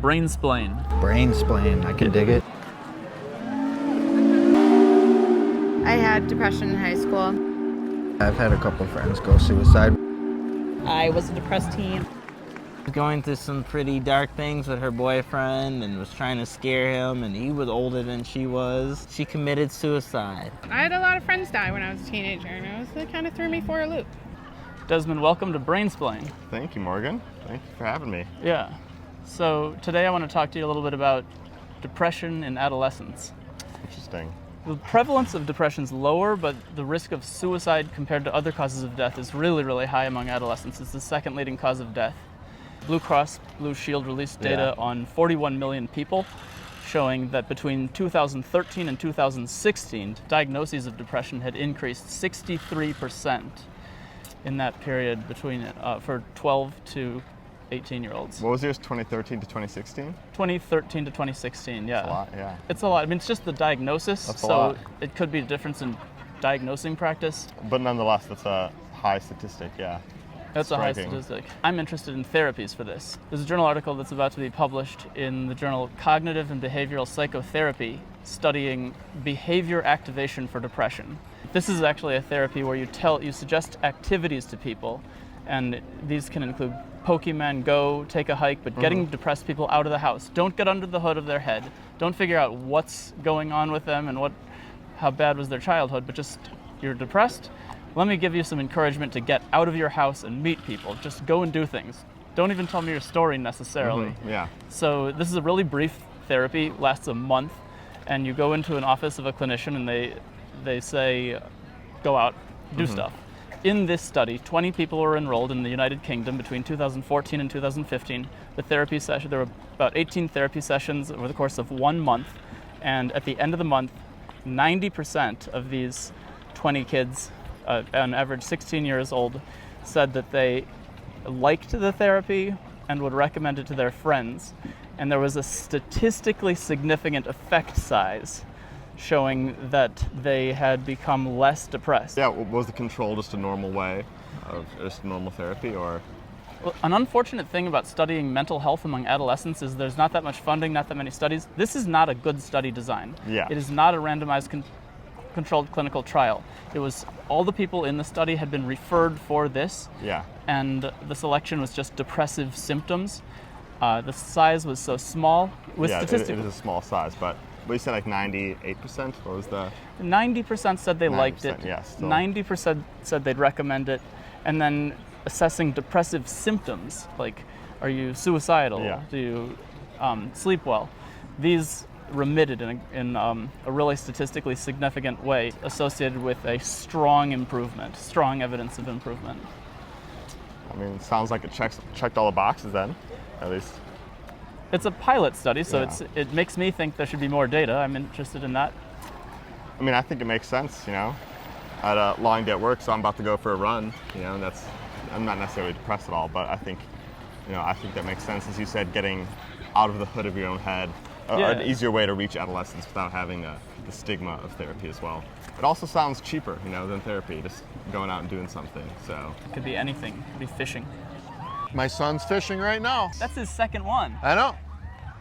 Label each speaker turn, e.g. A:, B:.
A: Brainsplain.
B: Brainsplain, I can dig it.
C: I had depression in high school.
B: I've had a couple friends go suicide.
D: I was a depressed teen. Going through some pretty dark things with her boyfriend and was trying to scare him, and he was older than she was. She committed suicide.
E: I had a lot of friends die when I was a teenager, and it kind of threw me for a loop.
A: Desmond, welcome to Brainsplain.
F: Thank you, Morgan. Thank you for having me.
A: Yeah. So today I want to talk to you a little bit about depression in adolescence.
F: Interesting.
A: The prevalence of depression is lower, but the risk of suicide compared to other causes of death is really, really high among adolescents. It's the second leading cause of death. Blue Cross Blue Shield released data on 41 million people, showing that between 2013 and 2016, diagnoses of depression had increased 63% in that period between for 12 to 18-year-olds.
F: What was yours, 2013 to 2016?
A: 2013 to 2016, yeah.
F: That's a lot, yeah.
A: It's a lot. I mean, it's just the diagnosis,
F: That's a
A: so
F: lot.
A: it could be a difference in diagnosing practice.
F: But nonetheless, that's a high statistic, yeah.
A: That's a high
F: Striking.
A: statistic. I'm interested in therapies for this. There's a journal article that's about to be published in the journal Cognitive and Behavioral Psychotherapy, studying behavior activation for depression. This is actually a therapy where you suggest activities to people, and these can include Pokemon Go, take a hike, but getting depressed people out of the house. Don't get under the hood of their head. Don't figure out what's going on with them and how bad was their childhood, but just, you're depressed? Let me give you some encouragement to get out of your house and meet people. Just go and do things. Don't even tell me your story necessarily.
F: Yeah.
A: So this is a really brief therapy, lasts a month, and you go into an office of a clinician and they say, go out, do stuff. In this study, 20 people were enrolled in the United Kingdom between 2014 and 2015. There were about 18 therapy sessions over the course of 1 month, and at the end of the month, 90% of these 20 kids, on average 16 years old, said that they liked the therapy and would recommend it to their friends. And there was a statistically significant effect size showing that they had become less depressed.
F: Yeah, was the control just a normal way of just normal therapy, or?
A: Well, an unfortunate thing about studying mental health among adolescents is there's not that much funding, not that many studies. This is not a good study design.
F: Yeah.
A: It is not a randomized controlled clinical trial. It was all the people in the study had been referred for this,
F: Yeah.
A: and the selection was just depressive symptoms. The size was so small. With
F: Yeah,
A: statistics,
F: it is a small size, but you said like 98%? What was the?
A: 90% said they liked it.
F: 90%, yeah, still.
A: 90% said they'd recommend it, and then assessing depressive symptoms, like are you suicidal?
F: Yeah.
A: Do you sleep well? These remitted in a really statistically significant way, associated with a strong improvement, strong evidence of improvement.
F: I mean, it sounds like it checked all the boxes then, at least.
A: It's a pilot study, so
F: Yeah.
A: it makes me think there should be more data. I'm interested in that.
F: I mean, I think it makes sense, you know. I had a long day at work, so I'm about to go for a run, you know, and I'm not necessarily depressed at all, but I think that makes sense, as you said, getting out of the hood of your own head, an easier way to reach adolescence without having the stigma of therapy as well. It also sounds cheaper, you know, than therapy, just going out and doing something, so.
A: It could be anything. It could be fishing.
G: My son's fishing right now.
A: That's his second one.
G: I know.